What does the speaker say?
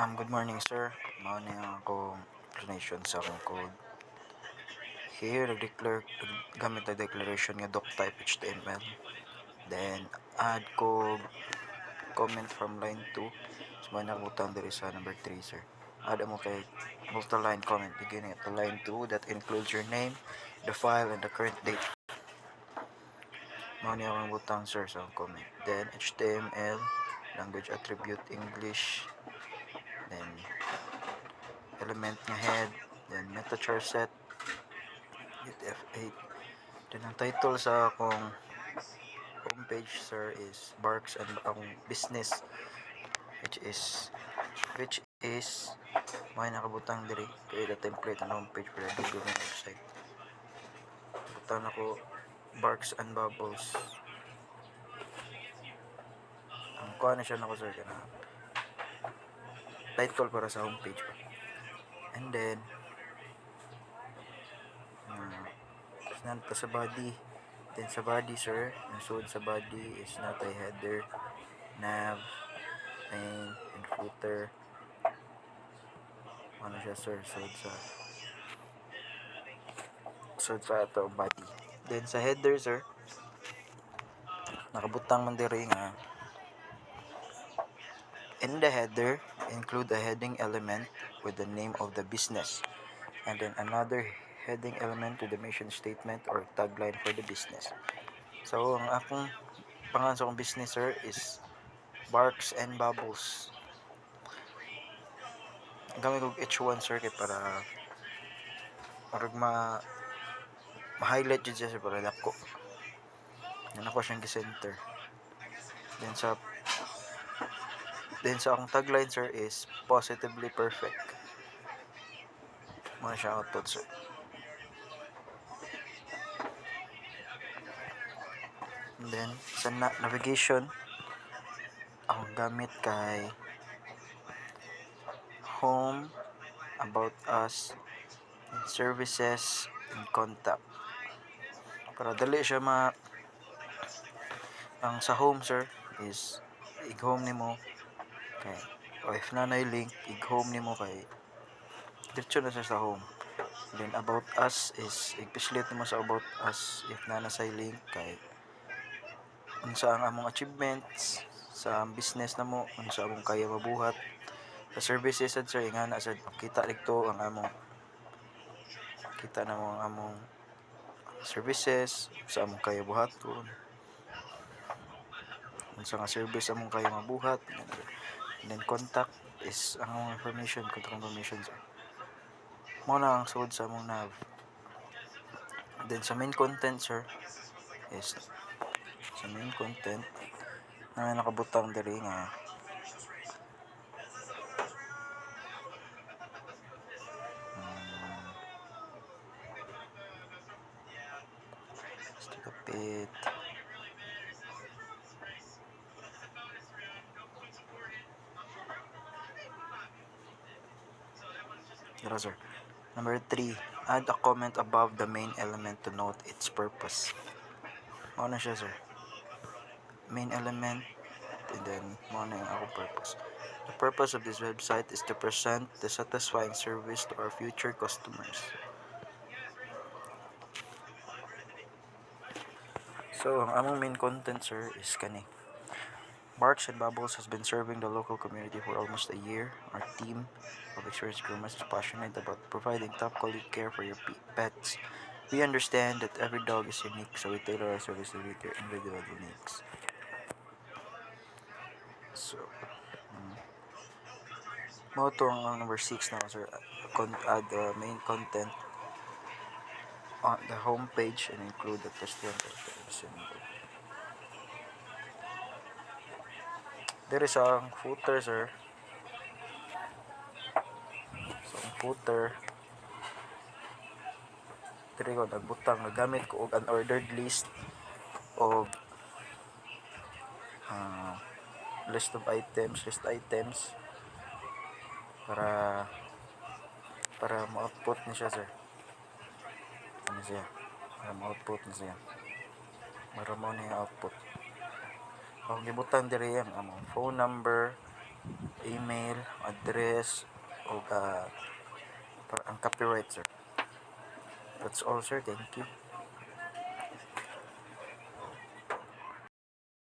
Good morning, sir. Mao ni ang akong explanation sa akong code. Here, gamit ang declaration nga doc type HTML. Then, add ko comment from line 2. So, may nakabutang diri sa number 3, sir. Add mo kay multi-line comment beginning at the line 2 that includes your name, the file, and the current date. Mao ni akong butang, sir, sa comment. Then, HTML, language attribute English, then element nga head, then meta char set, get F8. Then ang title sa akong homepage, sir, is Barks and akong business, which is may nakabutang diri kay the template ang homepage for the government website. Butang ako Barks and Bubbles. Ang kuha na siya nako, sir, kana title para sa homepage. And then nanta sa body. Then sa body, sir, nasud sa body is natay header, nav, main, and footer. Ano siya, sir, sud sa ato body. Then sa header, sir, nakabutang man diri nga in the header include a heading element with the name of the business, and then another heading element with the mission statement or tagline for the business. So ang akong pangalan sa akong business, sir, is Barks and Bubbles. Gamit kog H1, sir, kay para marag ma-highlight jud siya, sir, para dako. Yan ako siyang gi-center. Then sa akong tagline, sir, is positively perfect. Muna siya output, sir. And then sa navigation, akong gamit kay home, about us, and services, and contact. Para dali siya ang sa home, sir, is i-home nimo kay o if nanay link, i-home nimo kay diretso na siya sa home. Then about us is i-pislit nimo sa about us if nanasay link kay unsa ang among achievements sa business namo, unsa among kaya mabuhat. Sa services, sir, ingana sad makita dito ang among kita na mo ang among services sa among kaya buhaton, unsa nga service among kaya mabuhat. And then contact is ang among contact information, sir. Mo na ang sud sa among nav. And then sa main content, sir, is sa main content na nakabutang diri nga kapit Dara, sir. Number 3, add a comment above the main element to note its purpose. Mo na siya, sir. Main element, and then mo na yung akong purpose. The purpose of this website is to present the satisfying service to our future customers. So, ang among main content, sir, is kani. Barks and Bubbles has been serving the local community for almost a year. Our team of experienced groomers is passionate about providing top quality care for your pets. We understand that every dog is unique, so we tailor our service to meet their individual needs. So, mo to ang number 6 na, sir. Add the main content on the home page and include the restaurant symbol. There is a footer, sir. So, ang footer, diri ko nagbutang, nagamit ko og unordered list of list items para ma-output ni siya, sir. Ano siya? Para ma-output ni siya. Para mo na yung output. Ang gibutang diri ang among phone number, email, address, o ang copyright, sir. That's all, sir. Thank you.